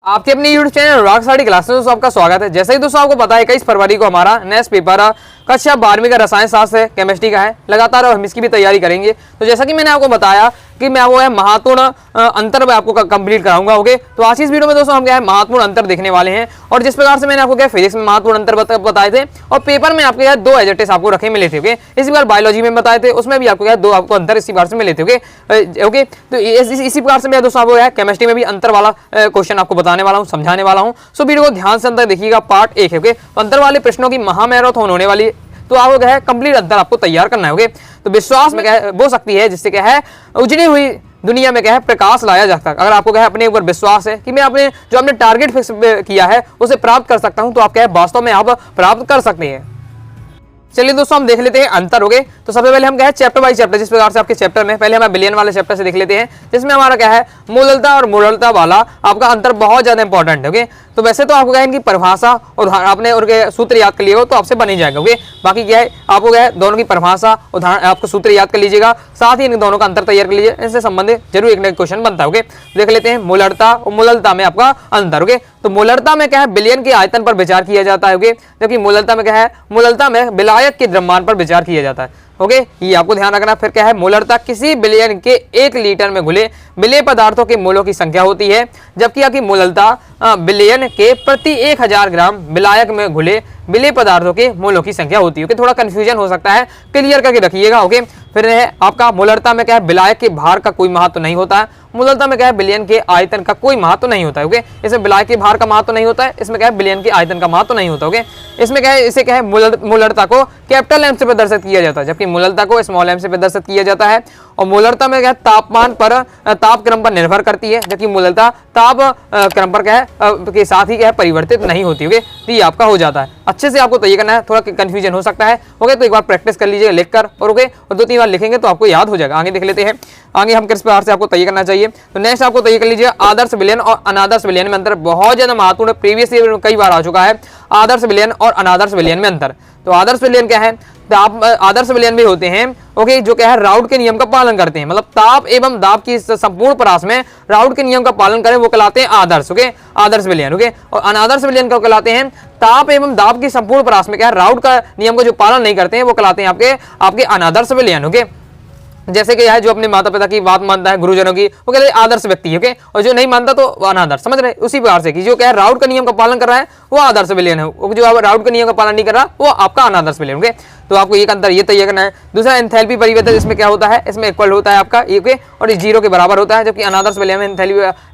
आपके अपने YouTube channel rock study classes में आपका स्वागत है। जैसे ही दोस्तों आपको पता है 21 फरवरी को हमारा नेक्स्ट पेपर कक्षा 12वीं का रसायन शास्त्र केमिस्ट्री का है। लगातार हम इसकी भी तैयारी करेंगे। तो जैसा कि मैंने आपको बताया कि मैं वो है महत्वपूर्ण अंतर में आपको कंप्लीट कराऊंगा। ओके, तो आज की इस वीडियो में दोस्तों हम क्या है महत्वपूर्ण अंतर देखने वाले हैं। और जिस प्रकार से मैंने आपको क्या फिजिक्स में महत्वपूर्ण अंतर बताए थे और पेपर में आपके दो एजेक्टिव्स आपको रखे मिले थे। ओके, इसी बार बायोलॉजी में बताए थे, उसमें भी आपको क्या दो आपको अंतर इसी बार से मिले थे। ओके, तो इसी प्रकार से मैं दोस्तों आपको केमिस्ट्री में भी अंतर वाला क्वेश्चन आपको बताने वाला हूँ, समझाने वाला हूँ। सो वीडियो को ध्यान से अंतर देखिएगा। पार्ट 1 है। ओके, तो अंतर वाले प्रश्नों की महामैराथन होने वाली, तो आपको क्या है कंप्लीट अंतर आपको तैयार करना है। ओके, तो विश्वास में क्या है वो शक्ति है जिससे क्या है उजड़ी हुई दुनिया में क्या है प्रकाश लाया जा सकता है। अगर आपको क्या है अपने ऊपर विश्वास है कि मैं अपने जो आपने टारगेट फिक्स किया है उसे प्राप्त कर सकता हूं, तो आप क्या है वास्तव में आप प्राप्त कर सकते हैं। चलिए दोस्तों हम देख लेते हैं अंतर। हो गए, तो सबसे पहले हम क्या है चैप्टर बाय चैप्टर, जिस प्रकार से आपके चैप्टर में पहले हम बिलियन वाले चैप्टर से देख लेते हैं, जिसमें हमारा क्या है मूललता और मोललता वाला आपका अंतर बहुत ज्यादा इंपॉर्टेंट है। ओके, तो वैसे तो आपको क्या है इनकी परिभाषा और आपने उनके सूत्र याद कर लिए हो तो आपसे बन ही जाएगा। ओके, बाकी क्या है आपको क्या है दोनों की परिभाषा उदाहरण आपको सूत्र याद कर लीजिएगा, साथ ही इन दोनों का अंतर तैयार कर लीजिए। इनसे संबंधित जरूर एक ना एक क्वेश्चन बनता है। ओके, देख लेते हैं मोलरता और मोललता में आपका अंतर। ओके, तो मोलरता में क्या है बिलियन के आयतन पर विचार किया जाता है। ओके, जबकि मोललता में क्या है मोललता में विलायक के द्रव्यमान पर विचार किया जाता है। ओके, ये आपको ध्यान रखना। फिर क्या है मोलरता किसी बिलियन के 1 लीटर में घुले विलेय पदार्थों के मोलों की संख्या होती है, जबकि आपकी मोललता बिलियन के प्रति 1000 ग्राम विलायक में घुले विलेय पदार्थों के मोलों की संख्या होती है। ओके, थोड़ा कंफ्यूजन हो सकता है, क्लियर करके रखिएगा। ओके, फिर है आपका मोलरता में क्या है विलायक के भार का कोई महत्व नहीं होता है। मोलरता में क्या है बिलियन के आयतन का कोई महत्व नहीं होता है। ओके, इसमें विलायक के भार का महत्व नहीं होता है, इसमें क्या है बिलियन के आयतन का महत्व नहीं होता। ओके, इसमें क्या है इसे क्या है मोलरता को कैपिटल एम से प्रदर्शित किया जाता है, जबकि मोलरता को स्मॉल एम से प्रदर्शित किया जाता है। और मोलरता में क्या है तापमान पर ताप क्रम पर निर्भर करती है, जबकि मोलरता ताप क्रम पर क्या है के साथ ही क्या है परिवर्तित नहीं होती। ओके, तो ये आपका हो जाता है। अच्छे से आपको तय करना है, थोड़ा कंफ्यूजन हो सकता है। ओके, तो एक बार प्रैक्टिस कर लीजिएगा लिखकर, और ओके और 2-3 बार लिखेंगे तो आपको याद हो जाएगा। आगे देख लेते हैं, आगे हम किस प्रकार से आपको तय करना चाहिए। तो नेक्स्ट आपको तय कर लीजिए आदर्श विलयन और अनादर्श विलयन में अंतर बहुत ज्यादा महत्वपूर्ण, प्रीवियस ईयर में कई बार आ चुका है। आदर्श विलयन और अनादर्श विलयन में अंतर। तो आदर्श विलयन क्या है, ताप आदर्श विलयन भी होते हैं। ओके, जो क्या है राउट के नियम का पालन करते हैं, मतलब ताप एवं दाब की संपूर्ण परास में राउट के नियम का पालन करें वो कहलाते हैं आदर्श। ओके, आदर्श विलयन। ओके, और अनादर्श विलयन को कहलाते हैं ताप एवं दाब की संपूर्ण परास में क्या है राउट का नियम का जो पालन नहीं करते हैं वो कहलाते हैं आपके अनादर्श विलयन। ओके, जैसे कि है जो अपने माता पिता की बात मानता है गुरुजनों की वो कहते हैं आदर्श व्यक्ति। ओके, और जो नहीं मानता तो अनादर्श। समझ रहे, उसी प्रकार से कि जो क्या है राउट का नियम का पालन कर रहा है वो आदर्श विलयन है, जो राउट का नियम का पालन नहीं कर रहा वो आपका अनादर्श विलयन। ओके, तो आपको एक अंतर ये तय करना है। दूसरा एंथैल्पी परिवर्तन, इसमें क्या होता है इसमें इक्वल होता है आपका ओके और जीरो के बराबर होता है, जबकि अनादर्श विलयन में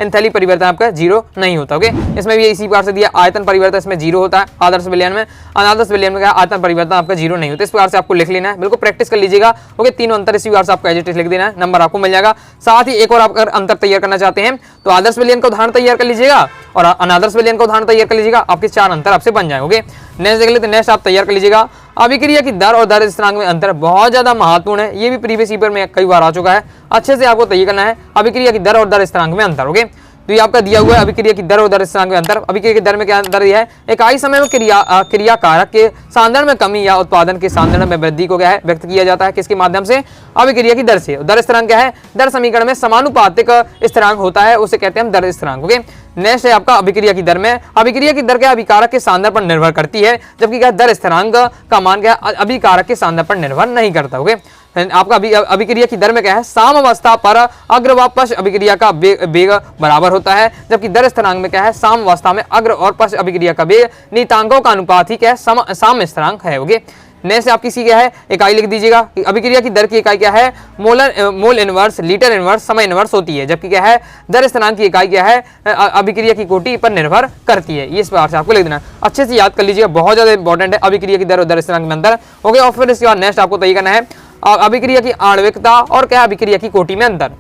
एंथैल्पी परिवर्तन आपका जीरो नहीं होता। ओके, इसमें भी इसी प्रकार से दिया आयतन परिवर्तन इसमें जीरो होता है आदर्श विलयन में, अनादर्श विलयन में क्या आयतन परिवर्तन आपका जीरो नहीं होता। इस प्रकार से आपको लिख लेना है, बिल्कुल प्रैक्टिस कर लीजिएगा। ओके, तीनों अंतर इसी प्रकार से आपको एज इट इज लिख देना है, नंबर आपको मिल जाएगा। साथ ही एक और आप अगर अंतर तैयार करना चाहते हैं तो आदर्श विलयन का उदाहरण तैयार कर लीजिएगा और अनादर्श विलयन का उदाहरण तैयार कर लीजिएगा, आपके 4 अंतर आपसे बन जाएंगे। नेक्स्ट देख लेते हैं, नेक्स्ट आप तैयार कर लीजिएगा अभिक्रिया की दर और दर स्थिरांक में अंतर बहुत ज्यादा महत्वपूर्ण है। ये भी प्रीवियस पेपर में कई बार आ चुका है, अच्छे से आपको तय करना है अभिक्रिया की दर और दर स्थिरांक में अंतर। ओके, तो ये आपका दिया हुआ है अभिक्रिया की दर और दर स्थिरांक में अंतर। अभिक्रिया की दर में क्या अंतर है, इकाई समय में क्रिया कारक के सांद्रण में कमी या उत्पादन के सांद्रण में वृद्धि को क्या है व्यक्त किया जाता है किसके माध्यम से, अभिक्रिया की दर से। दर स्थिरांक क्या है, दर समीकरण में समानुपातिक स्थिरांक होता है, उसे कहते हैं हम दर स्थिरांक। ओके, नेक्स्ट है आपका अभिक्रिया की दर में अभिक्रिया की दर क्या अभिकारक के सांद्रण पर निर्भर करती है, जबकि क्या दर स्थिरांक का मान क्या अभिकारक के सांद्रण पर निर्भर नहीं करता। ओके, आपका अभिक्रिया की दर में क्या है साम्यावस्था पर अग्र व पश्च अभिक्रिया का वेग बराबर होता है, जबकि दर स्थिरांक में क्या है साम्यावस्था में अग्र और पश्च अभिक्रिया का वेग नियतांकों का अनुपात ही क्या है साम्य स्थिरांक है। ओके, नेक्स्ट आप किसी क्या है इकाई लिख दीजिएगा। अभिक्रिया की दर की इकाई क्या है मोल इनवर्स लीटर इनवर्स समय इनवर्स होती है, जबकि क्या है दर स्थिरांक की इकाई क्या है अभिक्रिया की कोटि पर निर्भर करती है। इस प्रकार से आपको लिख देना, अच्छे से याद कर लीजिएगा, बहुत ज्यादा इंपॉर्टेंट है अभिक्रिया की दर और दर स्थिरांक में अंतर। ओके, और फिर इसके बाद नेक्स्ट आपको तय करना है अभिक्रिया की आणविकता और क्या अभिक्रिया की कोटि में अंतर।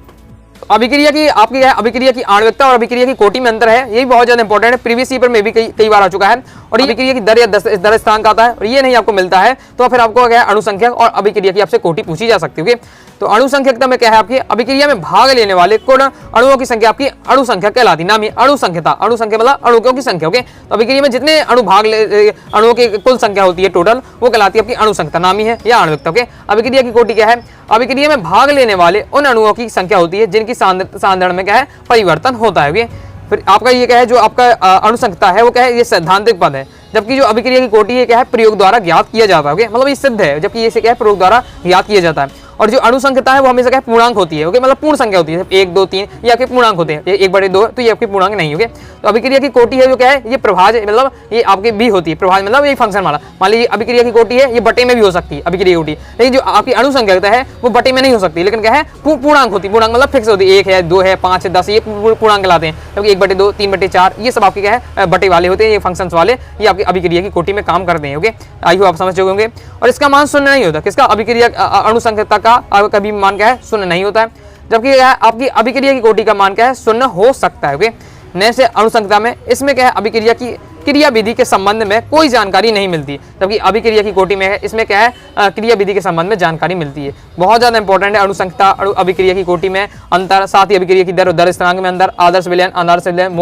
अभिक्रिया की आपकी क्या है अभिक्रिया की आणविकता और अभिक्रिया की कोटि में अंतर है, ये भी बहुत ज्यादा इंपॉर्टेंट है, प्रीवियस पेपर में भी कई बार आ चुका है। और ये अभिक्रिया की दर या दर स्थिरांक आता है और ये नहीं आपको मिलता है तो फिर आपको क्या है अणुसंख्यक और अभिक्रिया की आपसे कोटि पूछी जा सकती है। तो अणुसंख्यकता में क्या है आपकी अभिक्रिया में भाग लेने वाले कुल अणुओं की संख्या आपकी अणुसंख्या कहलाती है। नाम है अणुसंख्यता, अणुसंख्या मतलब अणुओं की संख्या। ओके, तो अभिक्रिया में जितने अणु भाग अणुओं की कुल संख्या होती है टोटल वो कहलाती है आपकी अणुसंख्यता, नामी है या आणविकता। ओके, अभिक्रिया की कोटि क्या है अभिक्रिया में भाग लेने वाले उन अणुओं की संख्या होती है जिनकी सांद्रण में क्या है परिवर्तन होता है। फिर आपका ये क्या है, जो आपका अनुसंगता है वो क्या है, ये सैद्धांतिक पद है। जबकि जो अभिक्रिया की कोटि है क्या है, प्रयोग द्वारा ज्ञात किया जाता है। ओके, मतलब ये सिद्ध है, जबकि ये क्या है, प्रयोग द्वारा ज्ञात किया जाता है। और जो अनुसंख्यता है वो हमेशा क्या है, पूर्णांक होती है। ओके, मतलब पूर्ण संख्या होती है, 1 2 3 ये आपके पूर्णांक होते हैं, 1/2 तो ये आपके पूर्णांक नहीं। ओके, तो अभिक्रिया की कोटि है जो क्या है, ये प्रभाज मतलब ये आपके भी होती है। प्रभाज मतलब ये फंक्शन वाला, मान लीजिए अभिक्रिया की कोटि है, ये बटे में भी हो सकती है अभिक्रिया की कोटि, लेकिन जो आपकी अनुसंख्यता है वो बटे में नहीं हो सकती, लेकिन क्या है, पूर्णांक होती है। पूर्णांक मतलब फिक्स होती है, 1 है, 2 है, 5 है, 10 ये पूर्णांक लाते हैं। क्योंकि 1/2 3/4 ये सब आपके क्या है, बटे वाले होते हैं, ये फंक्शन वाले, ये आपकी अभिक्रिया की कोटि में काम करते हैं। ओके, आई होप आप समझ चुके होंगे। और इसका मान शून्य नहीं होता, किसका, अभिक्रिया अनुसंख्यता का कभी मान क्या है, शून्य नहीं होता है। जबकि आपकी अभिक्रिया की कोटि का मान क्या है, शून्य हो सकता है। ओके, नेक्स्ट अनुसंख्यता में इसमें क्या है, अभिक्रिया की क्रिया विधि के संबंध में कोई जानकारी नहीं मिलती, जबकि अभिक्रिया की कोटि में है, इसमें क्या है, क्रिया विधि के संबंध में जानकारी मिलती है। बहुत ज्यादा इंपॉर्टेंट है अनुसंख्यता अभिक्रिया की कोटि में अंतर, साथ ही अभिक्रिया की दर और दर स्थिरांक में अंतर, आदर्श विलयन आदर्श विलयन,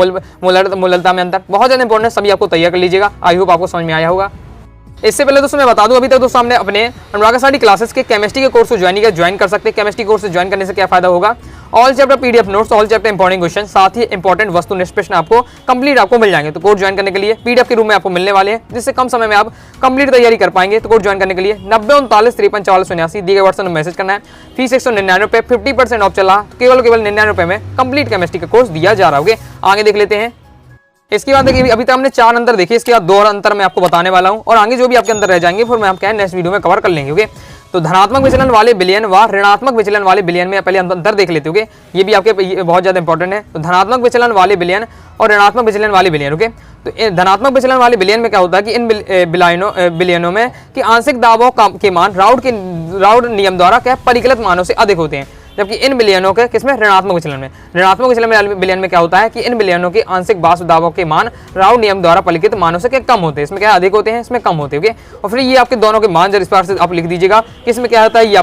मूलता में अंतर, बहुत ज्यादा इंपॉर्टेंट है। सभी आपको तैयार कर लीजिएगा। आई होप आपको समझ में आया होगा। इससे पहले दोस्तों मैं बता दूं, अभी तक दोस्तों हमने अपने अनुराग आचार्य क्लासेस के केमिस्ट्री के कोर्स को ज्वाइन कर सकते हैं। केमिस्ट्री कोर्स ज्वाइन करने से क्या फायदा होगा, all chapter PDF notes, all chapter important question, साथ ही इंपॉर्टेंट वस्तुनिष्ठ प्रश्न आपको कंप्लीट आपको मिल जाएंगे। तो कोर्स ज्वाइन करने के लिए पीडीएफ के रूप में आपको मिलने वाले हैं, जिससे कम समय में आप कंप्लीट तैयारी कर पाएंगे। तो कोर्स ज्वाइन करने के लिए 90 39 53 44 89 दिए गए व्हाट्सएप में मैसेज करना है। फीस 199 रुपये, 50% ऑफ चला, केवल 99 रुपये में कंप्लीट केमिस्ट्री का कोर्स दिया जा रहा है। आगे देख लेते हैं। इसके बाद देखिए, अभी तक हमने 4 अंतर देखे, इसके बाद 2 और अंतर मैं आपको बताने वाला हूं, और आगे जो भी आपके अंदर रह जाएंगे फिर मैं आप क्या नेक्स्ट वीडियो में कवर कर लेंगे। ओके, तो धनात्मक विचलन वाले विलयन व ऋणात्मक विचलन वाले विलयन में पहले अंतर देख लेते हो। ये भी आपके बहुत ज्यादा इंपॉर्टेंट है। तो धनात्मक विचलन वाले विलयन और ऋणात्मक विचलन वाले विलयन। ओके, तो धनात्मक विचलन वाले विलयन में क्या होता है कि इन विलयनों में कि आंशिक दाबों के मान राउड नियम द्वारा क्या परिकलित मानों से अधिक होते हैं, जबकि इन विलयनों के किसमें, ऋणात्मक विचलन में। ऋणात्मक विचलन में क्या होता है कि इन विलयनों के आंशिक वाष्प दाबों के मान राउड नियम द्वारा परिकलित मानों से क्या कम होते हैं, इसमें क्या अधिक होते हैं, इसमें कम होते हैं। और फिर ये आपके दोनों के मान जब इस बार से आप लिख दीजिएगा कि इसमें क्या होता है, ये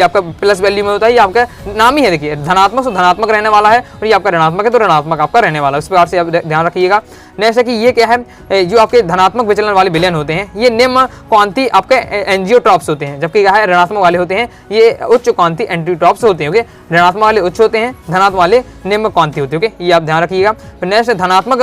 आपका प्लस वैल्यू में होता है, ये आपका नाम ही है। देखिए, धनात्मक से धनात्मक रहने वाला है, और ये आपका ऋणात्मक है तो ऋणात्मक आपका रहने वाला है। इस प्रकार से आप ध्यान रखिएगा। नेक्स्ट है कि ये क्या है, जो आपके धनात्मक विचलन वाले विलयन होते हैं ये निम्न क्वांति आपके एंजियोट्रॉप्स होते हैं, जबकि क्या है ऋणात्मक वाले होते हैं ये उच्च क्वांति एंटीट्रॉप्स होते हैं। ऋणात्मक वाले उच्च होते हैं, धनात्मक वाले निम्न क्वांति होते हैं। ये आप ध्यान रखिएगा। नेक्स्ट धनात्मक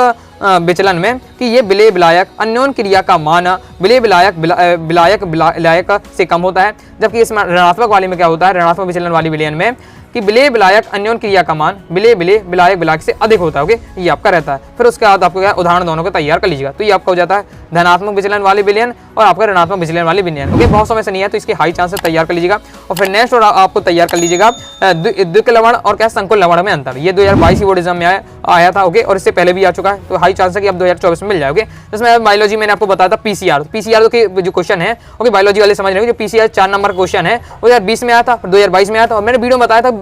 विचलन में कि ये विलय विलायक अन्योन क्रिया का मान विलय विलायक से कम होता है, जबकि इसमें ऋणात्मक वाले में क्या होता है, ऋणात्मक विचलन वाली विलयन में कि विलय विलायक अन्योन क्रिया का मान विलय विलायक से अधिक होता है। ओके, ये आपका रहता है। फिर उसके बाद आपको क्या उदाहरण दोनों को तैयार कर लीजिएगा। तो ये आपका हो जाता है धनात्मक विचलन वाले विलयन और आपका ऋणात्मक विचलन वाले विलयन। ओके, बहुत समय से नहीं है तो इसके हाई चांसेस तैयार कर लीजिएगा। और फिर नेक्स्ट और आपको तैयार कर लीजिएगा द्विक लवण और क्या संकुल लवण में अंतर। ये 2022 बोर्ड एग्जाम में आया था। ओके, और इससे पहले भी आ चुका है, तो हाई चांस है कि अब 2024 में मिल जाएगा। जिसमें बायोलॉजी मैंने आपको बताया था पीसीआर के जो क्वेश्चन है, ओके, बायोलॉजी वाले समझ रहे हो, जो पीसीआर 4 नंबर क्वेश्चन है वो 2020 में आया था, 2022 में आया था, और मैंने वीडियो में बताया था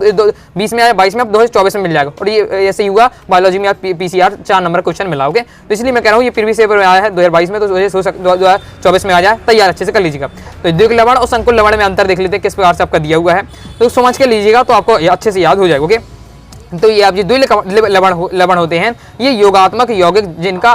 20 में आया, 22 में, अब 2024 में मिल जाएगा। और ये ऐसे ही हुआ, बायोलॉजी में पीसीआर 4 नंबर क्वेश्चन मिला। ओके, तो इसलिए मैं कह रहा हूँ ये प्रीवियस पेपर में आया है 2022 में, तो 2024 में आ जाए, तैयार अच्छे से कर लीजिएगा। तो द्विक लवण और संकुल लवण में अंतर देख लेते हैं किस प्रकार से आपका दिया हुआ है, तो समझ के लीजिएगा तो आपको अच्छे से याद हो जाएगा। ओके, तो ये आप जो द्विक लवण होते हैं ये योगात्मक यौगिक जिनका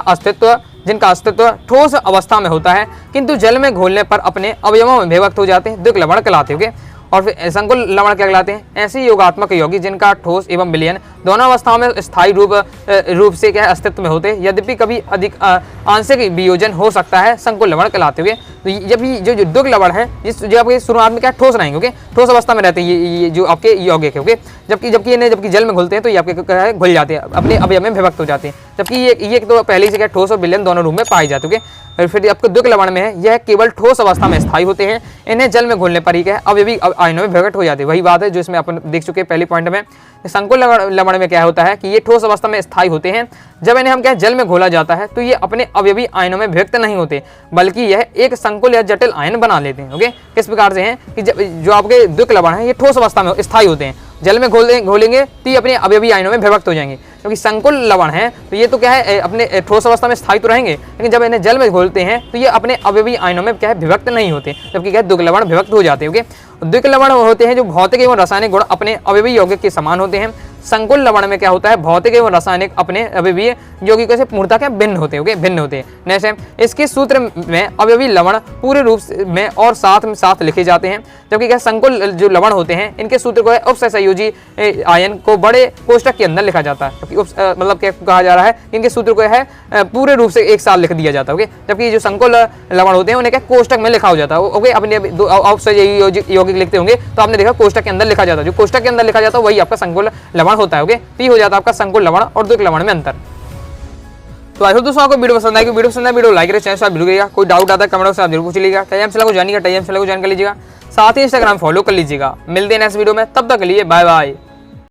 अस्तित्व ठोस अवस्था में होता है, किंतु जल में घोलने पर अपने अवयवों में विभक्त हो जाते हैं, द्विक लवण कहलाते हैं। और फिर संकुल लवण क्या कहलाते हैं, ऐसे योगात्मक यौगिक जिनका ठोस एवं विलयन दोनों अवस्थाओं में स्थायी रूप से क्या अस्तित्व में होते हैं, यद्यपि कभी अधिक आंशिक वियोजन हो सकता है, संकुल लवण कहलाते हुए। तो जब जो द्विक लवण है जो आपके शुरुआत में क्या ठोस रहेंगे, ओके, ठोस अवस्था में रहते हैं ये जो आपके यौगिक है। ओके, जबकि जल में घुलते हैं तो ये आपके क्या है, घुल जाते हैं, अपने अवयव में विभक्त हो जाते हैं, जबकि ये तो पहले से क्या ठोस और विलयन दोनों रूप में पाए जाते हैं। और फिर आपको द्विक लवण में है यह केवल ठोस अवस्था में स्थायी होते हैं, इन्हें जल में घुलने पर ही क्या है अवयवी आयनों में विभक्त हो जाते हैं। वही बात है जो इसमें अपन देख चुके हैं पहले पॉइंट में। संकुल लवण में क्या होता है कि ये ठोस अवस्था में स्थायी होते हैं, जब इन्हें हम क्या जल में घोला जाता है तो ये अपने अवयवी आयनों में विभक्त नहीं होते, बल्कि यह एक संकुल या जटिल आयन बना लेते हैं। ओके, किस प्रकार से हैं कि जो आपके द्विक लवण है ये ठोस अवस्था में स्थायी होते हैं, जल में घोलेंगे तो ये अपने अवयवी आयनों में विभक्त हो जाएंगे। क्योंकि संकुल लवण है तो ये तो क्या है अपने ठोस अवस्था में स्थायी तो रहेंगे, लेकिन जब इन्हें जल में घोलते हैं तो ये अपने अवयवी आयनों में क्या है विभक्त नहीं होते, जबकि क्या द्विक लवण विभक्त हो जाते हैं। द्विक लवण होते हैं जो भौतिक एवं रासायनिक गुण अपने अवयवी यौगिक के समान होते हैं, संकुल लवण में क्या होता है, भौतिक एवं रासायनिक अपने अवयवीय यौगिकों से पूर्णतः क्या भिन्न होते हैं, भिन्न होते हैं। नेक्स्ट है, इसके सूत्र में अवयवी लवण पूरे रूप में और साथ लिखे जाते हैं, जबकि क्या संकुल जो लवण होते हैं इनके सूत्र को है उपसहसंयोजी आयन को बड़े कोष्टक के अंदर लिखा जाता है, जबकि मतलब क्या कहा जा रहा है, इनके सूत्र को है पूरे रूप से एक साथ लिख दिया जाता है। ओके, जबकि जो संकुल लवण होते हैं उन्हें क्या कोष्टक में लिखा हो जाता है। ओके, अपने उपसहसंयोजी यौगिक लिखते होंगे तो आपने देखा कोष्टक के अंदर लिखा जाता है, जो कोष्टक के अंदर लिखा जाता है वही आपका संकुल लवण होता है। ओके, तो ये हो जाता है आपका संकुल लवण और द्विक लवण में अंतर। तो आई होप दोस्तों आपको वीडियो पसंद आएगी, वीडियो पसंद है वीडियो लाइक करें, चैनल से भूलिएगा, कोई डाउट आता है कमेंट बॉक्स में आप जरूर पूछ लीजिएगा। टेलीग्राम चैनल को ज्वाइन कीजिएगा, टेलीग्राम चैनल को ज्वाइन कर लीजिएगा, साथ ही इंस्टाग्राम फॉलो कर लीजिएगा। मिलते हैं नेक्स्ट वीडियो में, तब तक के लिए बाय बाय।